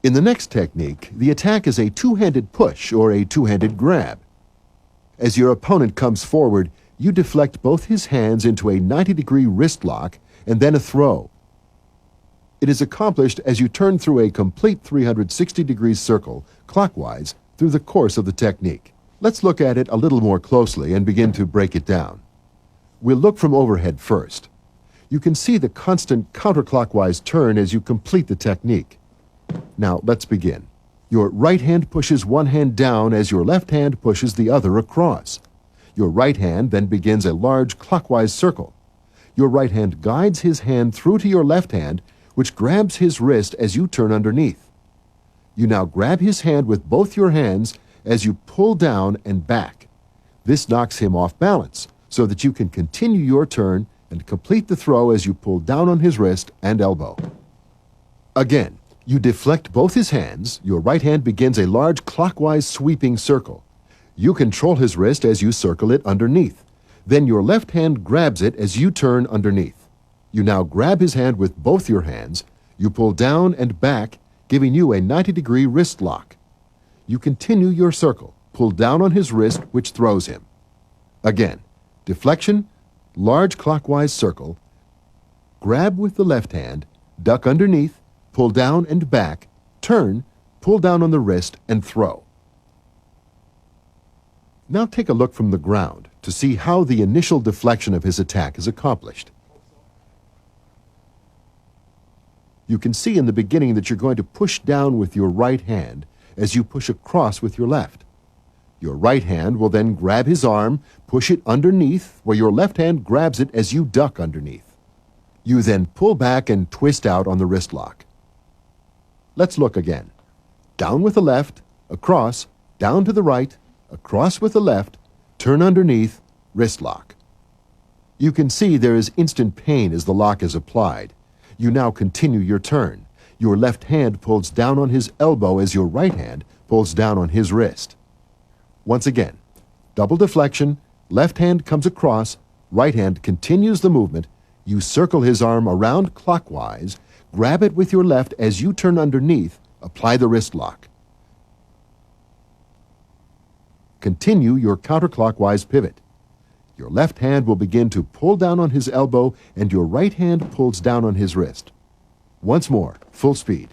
In the next technique, the attack is a two-handed push or a two-handed grab. As your opponent comes forward, you deflect both his hands into a 90-degree wrist lock and then a throw. It is accomplished as you turn through a complete 360-degree circle clockwise through the course of the technique. Let's look at it a little more closely and begin to break it down. We'll look from overhead first. You can see the constant counterclockwise turn as you complete the technique. Now, let's begin. Your right hand pushes one hand down as your left hand pushes the other across. Your right hand then begins a large clockwise circle. Your right hand guides his hand through to your left hand, which grabs his wrist as you turn underneath. You now grab his hand with both your hands as you pull down and back. This knocks him off balance so that you can continue your turn and complete the throw as you pull down on his wrist and elbow. Again, you deflect both his hands. Your right hand begins a large clockwise sweeping circle. You control his wrist as you circle it underneath. Then your left hand grabs it as you turn underneath. You now grab his hand with both your hands. You pull down and back, giving you a 90-degree wrist lock. You continue your circle, pull down on his wrist, which throws him. Again, deflection, large clockwise circle, grab with the left hand, duck underneath, pull down and back, turn, pull down on the wrist, and throw. Now take a look from the ground to see how the initial deflection of his attack is accomplished. You can see in the beginning that you're going to push down with your right hand as you push across with your left. Your right hand will then grab his arm, push it underneath, where your left hand grabs it as you duck underneath. You then pull back and twist out on the wrist lock. Let's look again. Down with the left, across, down to the right, across with the left, turn underneath, wrist lock. You can see there is instant pain as the lock is applied. You now continue your turn. Your left hand pulls down on his elbow as your right hand pulls down on his wrist. Once again, double deflection, left hand comes across, right hand continues the movement. You circle his arm around clockwise, grab it with your left as you turn underneath, apply the wrist lock. Continue your counterclockwise pivot. Your left hand will begin to pull down on his elbow and your right hand pulls down on his wrist. Once more, full speed.